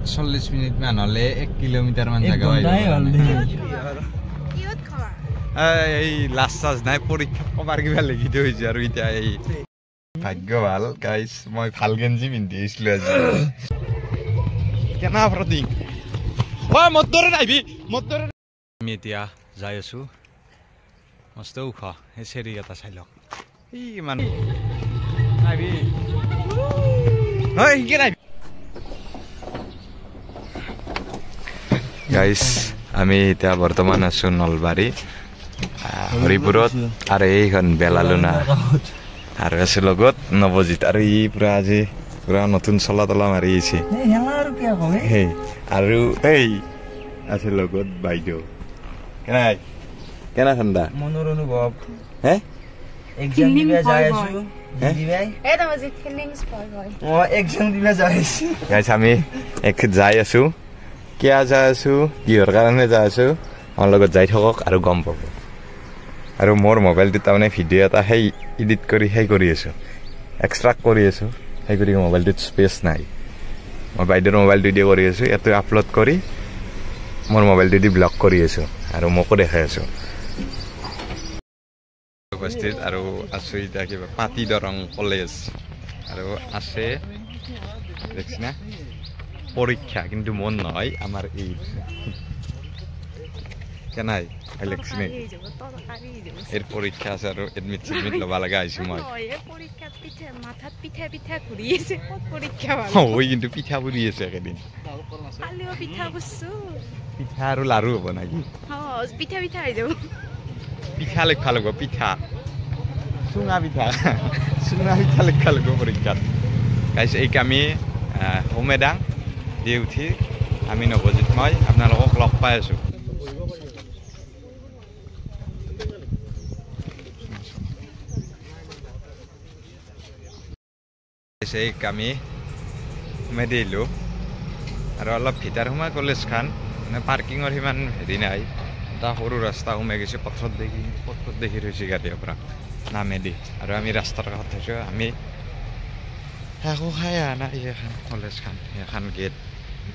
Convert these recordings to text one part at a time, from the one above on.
40 minute মান হলে 1 kilometre মান জায়গা হয় এই লাস্ট নাই পরীক্ষা কবার কিবা লিখি দিয়েছে আর এটা এই ভাগ্য ভাল গাইস মই ভাল গেঞ্জি পিন্ধি আইছিলো আজি কেনা প্ৰতি ওই মতৰে নাইবি মতৰে আমি এতিয়া যাই আছো মস্ত উখ এই সেৰি এটা চাই লওক ই মান নাইবি হয় কি নাই গাইস আমি এতিয়া বৰ্তমান আছো নলবাৰী হৰিপুৰত আৰু এইখন বেলালুনা আৰু আছে লগত নৱজিত আৰু ই পুৰা আজি পুৰা নতুন চলা তলা মাৰি আছে আৰু এই আছে লগত বাইদেউ কেনাই কেনা ঠাণ্ডা মনৰ অনুভৱ হে এক্সাম দিবা যাই আছো দিদি ভাই এটা বাজি ফিলিংস পাই ভাই ও এক্সাম দিবা যাই আছো গাইস আমি এক যাই আছো কিয়া যাই আছো কিহৰ কাৰণে যাই আছো আমাৰ লগত যাই থাকক আৰু গম পাব আৰু মোৰ মোবাইলটো তাৰমানে ভিডিঅ' এটা সেই এডিট কৰি সেই কৰি আছো এক্সট্ৰাক্ট কৰি আছো সেই কৰি মোবাইলটোত স্পেচ নাই মই বাইদেউৰ মোবাইলটো দি কৰি আছো ইয়াতে আপলোড কৰি মোৰ মোবাইলটো দি ব্লক কৰি আছো আৰু মোকো দেখাই আছো উপস্থিত আৰু আছো এতিয়া কিবা পাতি দৰং কলেজ আৰু আছে দেখছ না পৰীক্ষা কিন্তু মন নহয় আমাৰ এই কেনাই ইলেকশন এর পরীক্ষা আছে আর এডমিট সেডমিট লবা লাগা আইছি মই পরীক্ষা পিঠা মাথাত পিঠা পিঠা ঘুরিয়েছে কত পরীক্ষা ভালো ওই কিন্তু পিঠা ঘুরিয়েছে একদিন খালিও পিঠা বসু পিঠা আর লাড়ু হবো নাকি হ্যাঁ পিঠা পিঠা আই যাব পিঠা লেখা লাগব পিঠা সুঙা পিঠা লেখা লাগব পরীক্ষা গাইস এই আমি হোমেডাং দিয়ে উঠি আমি নৱজিত মই আপোনালোকক লগ পাই আছো সেই আমি সোমাই দিলোঁ আৰু অলপ ভিতৰ সোমাই কলেজখন মানে পাৰ্কিঙৰ সিমান হেৰি নাই এটা সৰু ৰাস্তা সোমাই গৈছে পথত দেখি থৈছে গাড়ীৰ পৰা নামেদি আৰু আমি ৰাস্তাৰ কাষত থৈছোঁ আমি একো খাই অহা নাই এইখন কলেজখন এইখন গেট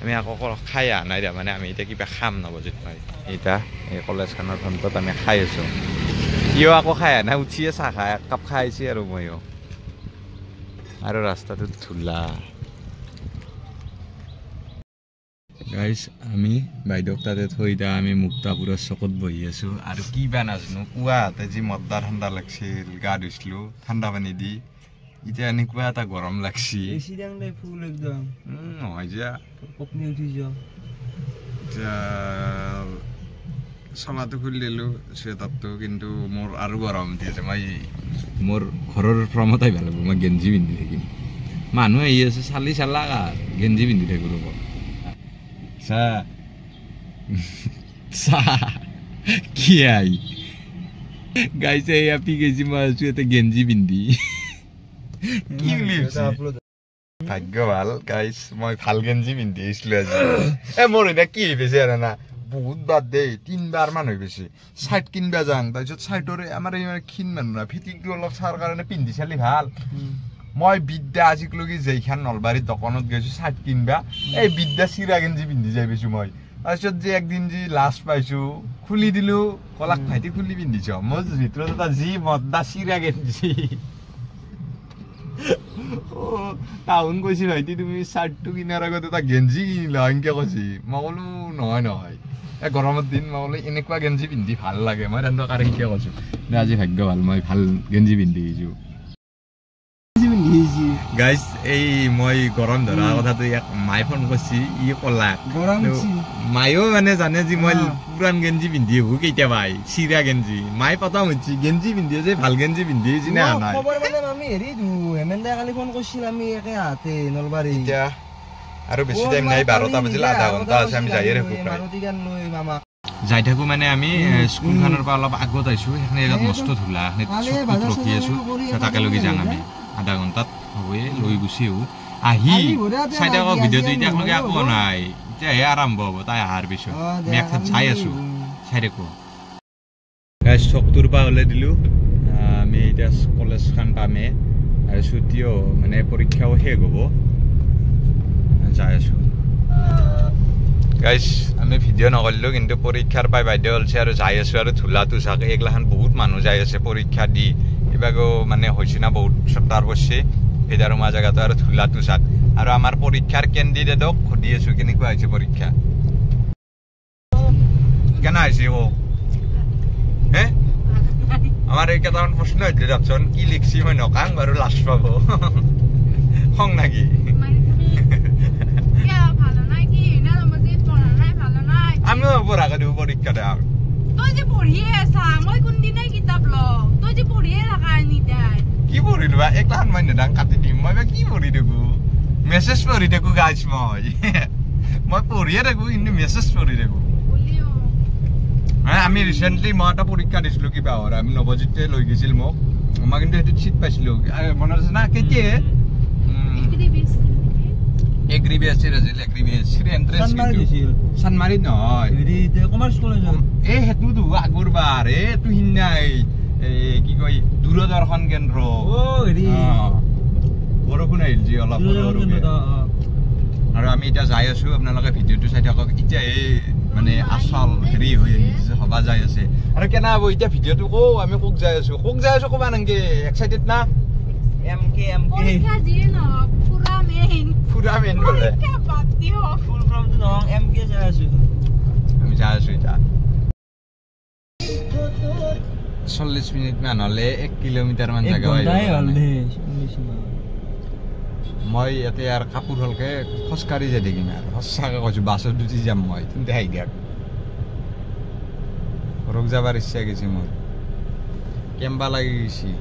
আমি আকৌ খাই অহা নাই তাৰমানে আমি এতিয়া কিবা খাম নৱজিত ভাই এতিয়া এই কলেজখনৰ ফ্ৰণ্টত আমি খাই আছোঁ ইও আকৌ খাই অহা নাই উঠিয়ে চাহ খাই একাপ খাই আহিছে আৰু ময়ো আৰু ৰাস্তাটো ধুলা গাইস আমি বাইদেউক তাতে থৈ দা আমি মুক্তাপুৰৰ চকত বহি আছো আৰু কি বা নাজানো পুৱাতে যি মদ্দা ঠাণ্ডা লাগছিল গা ধুইছিলো ঠাণ্ডা পানী দি এতিয়া এনেকুৱা এটা গৰম লাগছি ফুল একদম নহয় যা কপনি উঠি যাও চলাটো খুলি দিলোঁ চুৱেটাৰটো কিন্তু মোৰ আৰু গৰম উঠি আছে মই মোৰ ঘৰৰ ফ্ৰমতেই ভাল হ'ব মই গেঞ্জি পিন্ধি থাকিম মানুহ আহি আছে চালি চালাক আৰু গেঞ্জি পিন্ধি থাকিব ৰ'ব কি আই গাইছে এয়া পি গেছি মই আছো ইয়াতে গেঞ্জি পিন্ধি কি বুলি ভাগ্য ভাল গাইছ মই ভাল গেঞ্জি পিন্ধি আহিছিলো আজি মোৰ এতিয়া কি হৈছে আৰু না বহুত বাদ দেই 3 মান হৈ গৈছে চাইট কিনবা যাং তাৰপিছত চাইটৰে আমাৰ এই ক্ষীণ মানুহ ফিটিংটো অলপ চাৰ কাৰণে পিন্ধি চালি ভাল মই বিদ্যা আজিকলৈকে যেইখান নলবাৰী দোকানত গৈছো চাইট কিনবা এই বিদ্যা চিৰা গেঞ্জি পিন্ধি যাই পাইছো মই তাৰপিছত যে একদিন যি লাষ্ট পাইছো খুলি দিলো কলাক ভাইটি খুলি পিন্ধিছ মই ভিতৰত এটা যি মদ্দা চিৰা গেঞ্জি টাউন কৈছি ভাইটি তুমি চাৰ্টটো কিনাৰ আগত এটা গেঞ্জি কিনিলা এনেকে কৈছি মই ক'লো নহয় এই গৰমৰ দিন মই ক'লো এনেকুৱা গেঞ্জি পিন্ধি ভাল লাগে মই তেন্তে কাৰণ কিয় কৈছো আজি ভাগ্য ভাল মই ভাল গেঞ্জি পিন্ধি আহিছো গাইস এই মই গৰম ধৰা কথাটো ইয়াক মাই ফোন কৰিছি ই ক'লা মায়ো মানে জানে যে মই পুৰান গেঞ্জি পিন্ধি আহো কেতিয়াবা চিৰা গেঞ্জি মাই পতা হৈছে গেঞ্জি পিন্ধি যে ভাল গেঞ্জি পিন্ধি আহিছি না নাই খবৰ মানে আমি হেৰি হেমেন্দা কালি ফোন কৰিছিল আমি একে হাতে নলবাৰী এতিয়া আৰু বেছি টাইম নাই 12টা বাজিল আধা ঘণ্টা আছে আমি যাই থাকো মাৰুতি গান লৈ মামা যাই থাকো মানে আমি স্কুলখনৰ পৰা অলপ আগত আইছো এখানে এত মস্ত ধুলা এখানে ৰখি আছো তাকে লগি যাম আমি আধা ঘণ্টাত হবয়ে লৈ গুছি আহি চাইটা ভিডিঅ'টো এতিয়া লগে আকৌ নাই এতিয়া হে আৰম্ভ হ'ব তাই আহাৰ পিছত আমি এখন চাই আছো চাই দেখো গাইস চকটোৰ পৰা ওলাই দিলো আমি এতিয়া কলেজখন পামে আৰু ছুটিও মানে পৰীক্ষাও শেষ হ'ব যাই আছো গাইজ আমি ভিডিঅ' নকৰিলোঁ কিন্তু পৰীক্ষাৰ পাই বাইদেউ ওলছে আৰু যাই আছোঁ আৰু ধূলাটো চাওক এইগিলাখান বহুত মানুহ যাই আছে পৰীক্ষা দি কিবাগো মানে হৈছে না বহুত চেপ্টাৰ কৰিছে ভেদাৰুমা জেগাটো আৰু ধূলাটো চাওক আৰু আমাৰ পৰীক্ষাৰ কেণ্ডিডেটক সুধি আছোঁ কেনেকুৱা হৈছে পৰীক্ষা কেনে হৈছে হে আমাৰ এই কেইটামান প্ৰশ্ন হৈছে যাবচোন কি লিখছি মই নকাং বাৰু লাষ্ট পাব খং নাকি আমিও পঢ়াকে দিব পৰীক্ষা দেখ তই যে পঢ়িয়ে আছা মই কোনদিনাই কিতাপ লওঁ তই যে পঢ়িয়ে থাকা এনিটাইম কি পঢ়িলো একলাখান মই নেদাং কাটি দিম মই কি পঢ়ি থাকো মেছেজ পঢ়ি থাকো গাইছ মই পঢ়িয়ে থাকো কিন্তু মেছেজ পঢ়ি থাকো আমি ৰিচেণ্টলি মই এটা পৰীক্ষা দিছিলোঁ কিবা হয় আমি নৱজিতে লৈ গৈছিল মোক মই কিন্তু সেইটো চিট পাইছিলোঁ মনত আছে না কেতিয়া এগ্ৰিবিএছচিৰ আছিল এগ্ৰিবিএছচিৰ এণ্ট্ৰেন্স দিছিল চানমাৰীত নহয় কমাৰ্চ কলেজত এই সেইটোতো আগৰবাৰ এইটো সিদিনাই কি কয় দূৰদৰ্শন কেন্দ্ৰ বৰষুণ আহিল যি অলপ আৰু আমি এতিয়া যাই আছো আপোনালোকে ভিডিঅ'টো চাই থাকক এতিয়া এই মানে আচল হেৰি হৈ হবা যাই আছে আৰু কেনে হ'ব এতিয়া ভিডিঅ'টো কওঁ আমি কোক যাই আছো ক'বা নাংগে এক্সাইটেড না পুৰা মেইন বোলে আমি যাই আছো এতিয়া 40 মিনিট মান হলে 1 কিলোমিটাৰ মান জাগা মই ইয়াতে আৰু কাপোৰ হলকে খোজকাঢ়ি যাই থাকিম আৰু সঁচাকে কৈছো বাছত উঠি যাম মই কিন্তু আহি দিয়ক ঘৰক যাবাৰ ইচ্ছা গৈছে মোৰ কেম্বা লাগি গৈছে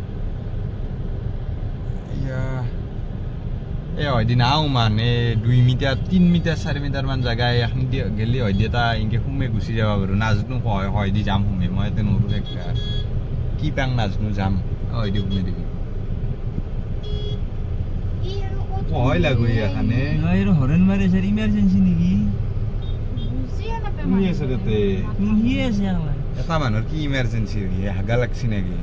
হয়দিন আও মানে 2 মিটাৰ 3 মিটাৰ 4 মিটাৰ মান জাগা এখন গেলি হয়দি এটা এনেকে সুমে গুচি যাব পাৰো নাজনো হয়দি যাম সুমে মই এতে নৰো একটা কি পাং নাজনো যাম হয়দি সুমে দিবি ভয় লাগু এখানে হরেন মারে স্যার ইমার্জেন্সি নাকি বুঝি আছে তে বুঝি আছে এটা মানুষ কি ইমার্জেন্সি হাগা লাগছি নাকি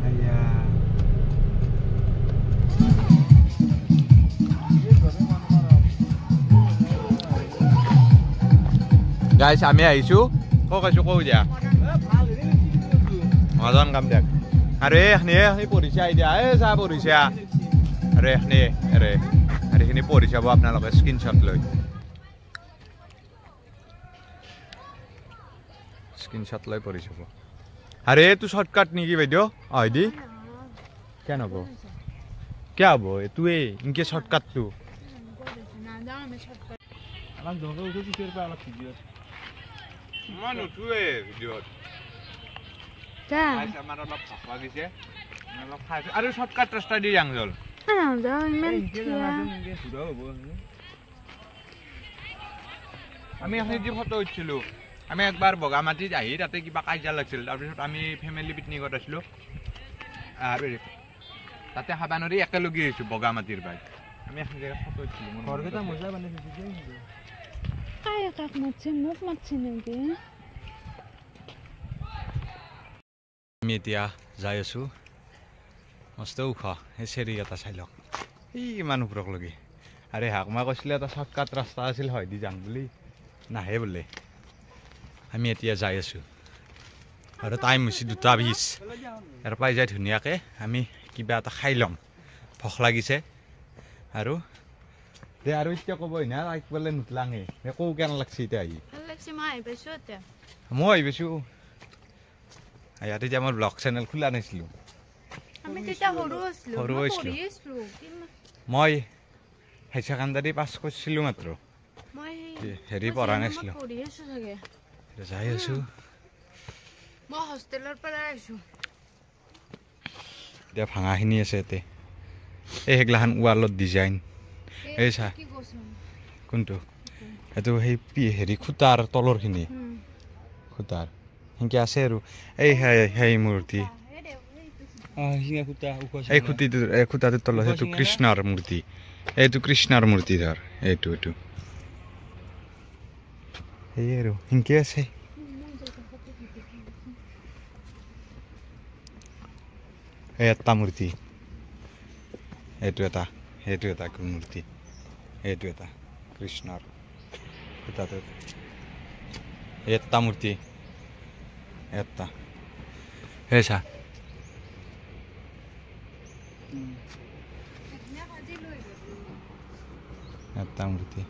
আয়া গাইস আমি আইছো কৈ দিয়া মজন কাম দেখ আরে এখানে এই পরিচয় আইডিয়া এ যা পরিচয় আরে এখানে আরে এখানে পরিচয় পাব আপনাদের স্ক্রিনশট লই পরিচয় পাব আরে তুই শর্টকাট নেকি বাইদেউ আইডি কেন হবো क्या হবো তুই ইনকে শর্টকাট তু না দাও আমি শর্টকাট আমার দরকার উঠে তুই পে আলাপ ভিডিও মানু তুই ভিডিও তা আমার অলপ ভাগ লাগিছে অলপ খাই আৰু শর্টকাট রাস্তা দি যাং জল না দাও ইমান সুরা হবো আমি এখানে যে ফটো উঠিছিল আমি একবার বগামাটিত আহি তাতে কিবা কাজিয়া লাগছিল তাৰপিছত আমি ফ্যামিলি পিকনিকত আছিলো আৰু তাতে হাবানৰি একেলগে আছো বগামাটিৰ বাই আমি এখন জায়গা ফটো উঠিছিল ঘৰকেইটা মজা বনাইছে কাই কাক মাছে মোক মাছে নেকি আমি এতিয়া যাই আছো মস্ত উখ এই চেৰি এটা চাই লওক এই মানুহবোৰক লগি আৰে হাক মই কৈছিলে এটা শৰ্টকাট ৰাস্তা আছিল হয় দি যাম বুলি নাহে বোলে আমি এতিয়া যাই আছো আৰু টাইম হৈছে 2:20 ইয়াৰ পাই যাই ধুনীয়াকে আমি কিবা এটা খাই ল'ম ভোক লাগিছে আৰু দে আৰু এতিয়া ক'বই না একবাৰলে নুতলাঙে কৌ কেন লাগছে এতিয়া আহি মই আহিছো ইয়াত এতিয়া মোৰ ব্লগ চেনেল খোলা নাছিলো সৰু আছিলো মই হাই ছেকেণ্ডাৰী পাছ কৰিছিলো মাত্ৰ হেৰি পঢ়া নাছিলো যাই আছো মই হোষ্টেলৰ পৰা আহিছো এতিয়া ভাঙাখিনি আছে ইয়াতে এই সেইগিলাখান ৱালত ডিজাইন এই চা কোনটো এইটো সেই হেৰি খুটাৰ তলৰখিনি খুটাৰ সেনেকৈ আছে আৰু এই সেই মূৰ্তি এই খুটাটোৰ তলত সেইটো কৃষ্ণৰ মূৰ্তি এইটো কৃষ্ণৰ মূৰ্তি ধৰ এইটো সেই আৰু সেনেকৈ আছে এই এটা মূৰ্তি সেইটো এটা মূৰ্তি এইটো এটা কৃষ্ণৰ খুঁটাটো এটা মূৰ্তি এটা হে চা এটা মূৰ্তি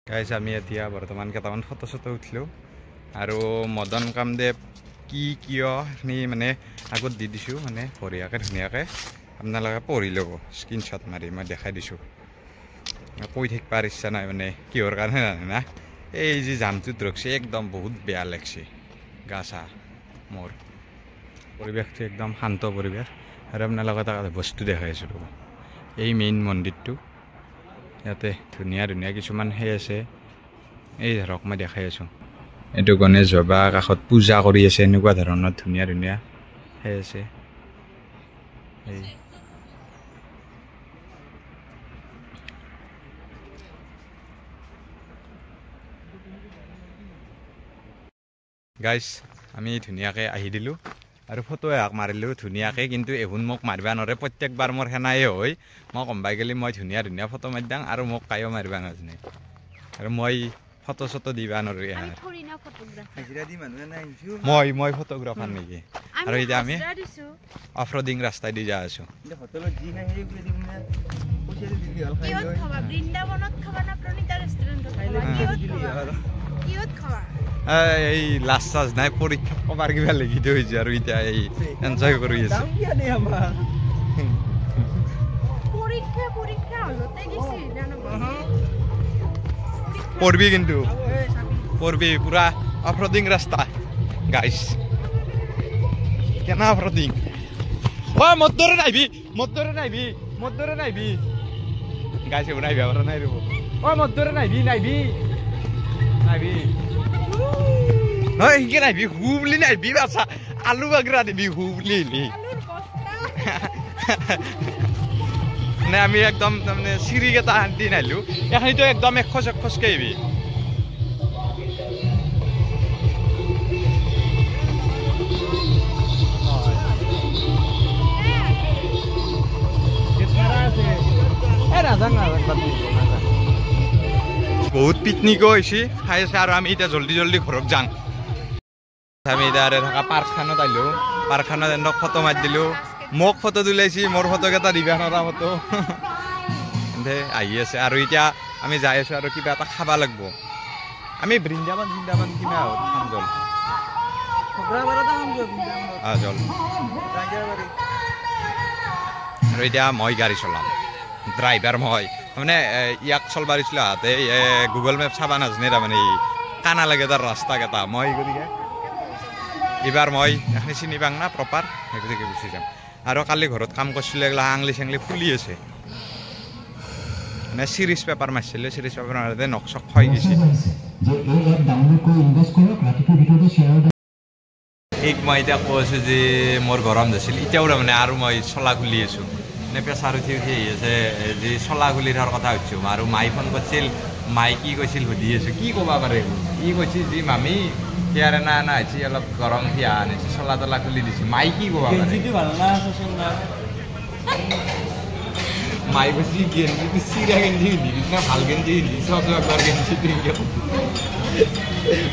গাইছ আমি এতিয়া বৰ্তমান কেইটামান ফটো চটো উঠিলোঁ আৰু মদন কামদেৱ কি কিয় নি মানে আগত দি দিছোঁ মানে বঢ়িয়াকৈ ধুনীয়াকৈ আপোনালোকে পঢ়ি ল'ব স্ক্ৰীনশ্বট মাৰি মই দেখাই দিছোঁ কৈ থাকিবৰ ইচ্ছা নাই মানে কিহৰ কাৰণে জানে না এই যে জামটোত ৰখছে একদম বহুত বেয়া লাগছে গা চা মোৰ পৰিৱেশটো একদম শান্ত পৰিৱেশ আৰু আপোনালোকে এটা বস্তু দেখাই আছোঁ ৰ'ব এই মেইন মন্দিৰটো ইয়াতে ধুনীয়া ধুনীয়া কিছুমান সেই আছে এই ধৰক মই দেখাই আছোঁ এইটো গণেশ বাবা কাষত পূজা কৰি আছে এনেকুৱা ধৰণৰ ধুনীয়া ধুনীয়া সেই আছে এই গাইছ আমি ধুনীয়াকৈ আহি দিলোঁ আৰু ফটো এহাক মাৰিলোঁ ধুনীয়াকৈ কিন্তু এহুন মোক মাৰিব নোৱাৰে প্ৰত্যেকবাৰ মোৰ সেনায়ে হয় মই কম পাই গ'লে মই ধুনীয়া ধুনীয়া ফটো মাৰি দিওঁ আৰু মোক কায়ো মাৰিব নাজানে আৰু মই ফটো চটো দিবা নোৱাৰোঁ মই ফটোগ্ৰাফাৰ নেকি আৰু এতিয়া আমি অফ ৰ'ডিং ৰাস্তাই দি যাই আছোঁ এই লাজ চাজ নাই পৰীক্ষা কবাৰ কিবা লিখি থৈ হৈছে আৰু এতিয়া এই এনজয় কৰি আছে পঢ়বি কিন্তু পঢ়বি পুৰা অফ ৰ'ডিং ৰাস্তা গাইছ কেনা অফ ৰ'ডিং মোৰ দৰে নাইবি গাইছ এইবোৰ নাইবি আমাৰ নাই ৰ'ব মোৰ দৰে নাইবি নহয় সিকে নাইবি হু বুলি নাইবি বাচা আলু বাগৰা দিবি হু বুলি মানে আমি একদম তাৰমানে চিৰিকেইটা শান্তি নাহিলোঁ এখনিতো একদম খোজকে আহিবি বহুত পিকনিকো হৈছে খাই আছে আৰু আমি এতিয়া জল্দি জল্দি ঘৰত যাওঁ আমি এতিয়া থকা পাৰ্কখনত আহিলোঁ পাৰ্কখনত এনেক ফটো মাৰি দিলোঁ মোক ফটো তুলাইছি মোৰ ফটোকেইটা দিবা নোৱাৰা ফটো আহি আছে আৰু এতিয়া আমি যাই আছোঁ আৰু কিবা এটা খাব লাগিব আমি বৃন্দাবন কিনা খাম জল জল আৰু এতিয়া মই গাড়ী চলাম ড্ৰাইভাৰ মই মানে ইয়াক চলবা দিছিলোঁ হাতে গুগল মেপ চাবা নাজানে তাৰমানে কানা লাগে তাৰ ৰাস্তাকেইটা মই গতিকে এইবাৰ মই এখিনি চিনি পাং না প্ৰপাৰ সেই গতিকে গুচি যাম আৰু কালি ঘৰত কাম কৰিছিলোঁ এইগিলা আঙলি চাঙলি ফুলি আছে মানে চিৰিজ পেপাৰ মাৰিছিলোঁ চিৰিজ পেপাৰ মাৰোঁতে নখ চখ হৈ গৈছে ঠিক মই এতিয়া কৈ আছোঁ যে মোৰ গৰম হৈছিল এতিয়াও তাৰমানে আৰু মই চলা খুলি আছোঁ মানে প্ৰেছাৰ উঠি আহি আছে যি চলা খুলি থকাৰ কথা সুধিছোঁ আৰু মাই ফোন কৰিছিল মাই কি কৈছিল সুধি আছোঁ কি ক'ব পাৰে ই কৈছিল যি মামী সিয়াৰ এনা হৈছে অলপ গৰম সিয়া আনিছে চলা তলা খুলি দিছোঁ মাই কি ক'ব পাৰে মাই কৈছে গেঞ্জিটো চিৰা গেঞ্জি পিন্ধিবি না ভাল গেঞ্জি পিন্ধি চব একবাৰ গেঞ্জিটো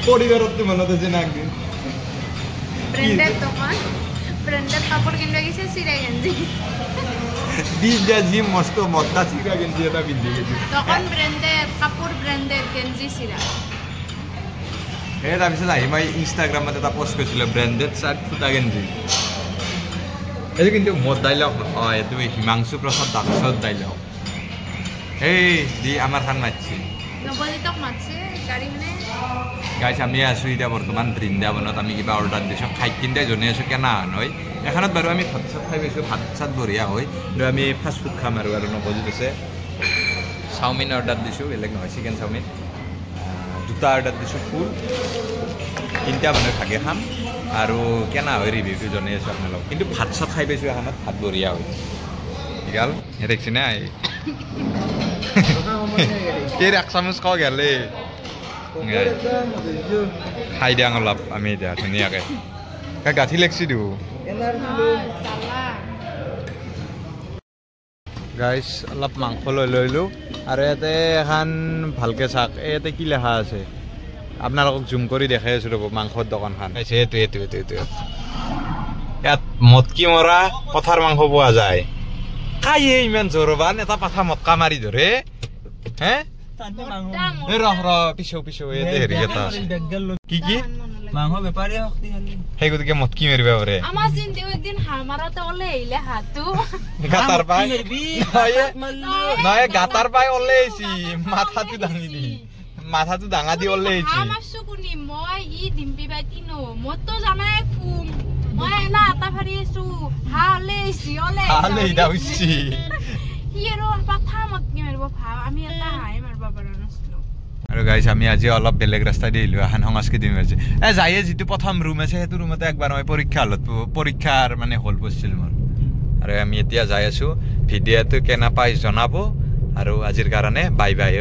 পৰিবাৰততো মনত আছে না একদিন যি মস্ত মদ্দা চিৰা গেঞ্জি এটা পিন্ধি গৈছে সেই তাৰপিছত আহি মই ইনষ্টাগ্ৰামত এটা পষ্ট কৰিছিলোঁ ব্ৰেণ্ডেড চাৰ্ট ফুটা গেঞ্জি এইটো কিন্তু মোৰ ডাইলগ নহয় এইটো হিমাংশু প্ৰসাদ দাসৰ ডাইলগ এই দি আমাৰ খান মাতিছে গাইছ আমি আছোঁ এতিয়া বৰ্তমান বৃন্দাবনত আমি কিবা অৰ্ডাৰ দিছোঁ খাই তিনিটাই জনাই আছোঁ কেনা হয় এখনত বাৰু আমি ভাত চাত খাই পাইছোঁ ভাত চাত বঢ়িয়া হয় কিন্তু আমি ফাষ্ট ফুড খাম আৰু নৱজিত আছে চাওমিন অৰ্ডাৰ দিছোঁ বেলেগ নহয় চিকেন চাওমিন দুটা অৰ্ডাৰ দিছোঁ ফুল তিনিটা মানুহে ভাগে খাম আৰু কেনা হয় ৰিভিউটো জনাই আছোঁ আপোনালোকক কিন্তু ভাত চাত খাই পাইছোঁ এখনত ভাত বঢ়িয়া হয় গাল দেখিছে নে এই এক চামুচ খাওঁ গেলে খাই দিয়াং অলপ আমি এতিয়া ধুনীয়াকৈ গাঁঠি লেগছি দিওঁ গাইস অলপ মাংস লইলো আৰু ইয়াতে এখন ভালকে চাক ইয়াতে কি লেখা আছে আপোনালোকক জুম কৰি দেখাই আছো ৰব মাংসৰ দোকানখন আছে এইটো ইয়াত মটকি মৰা পথাৰ মাংস পোৱা যায় খায়ে ইমান জোৰবান এটা পাঠা মটকা মাৰি ধৰে হে পিছৌ ইয়াতে হেৰি এটা কি মাংস বেপাৰী সেই গতিকে মটকি মাৰিব পাৰে আমাৰ চিন্তিও একদিন হামাৰাতে ওলে আহিলে হাতু গাতাৰ পাই নহয় গাতাৰ পাই ওলে আহিছি মাথাটো ডাঙা দি ওলে আহিছি আমাৰ চকুনি মই ই ডিম্পি বাইতিনো মতো জানাই ফুম মই এনা আটা ভাৰি আছো হালে দাউছি হিৰো পাঠা মটকি মাৰিব ভাও আমি এটা হাই মাৰবা পাৰা নাছিলো আৰু গাইস আমি আজি অলপ বেলেগ ৰাস্তা দি আহিলো এখন সংস্কৃতি মেছে যায়ে যিটো প্ৰথম ৰুম আছে সেইটো ৰুমতে একবাৰ মই পৰীক্ষাৰ মানে হল পছিল মোৰ আৰু আমি এতিয়া যাই আছো ভিডিঅ'টো কেনে পাই জনাব আৰু আজিৰ কাৰণে বাই বাই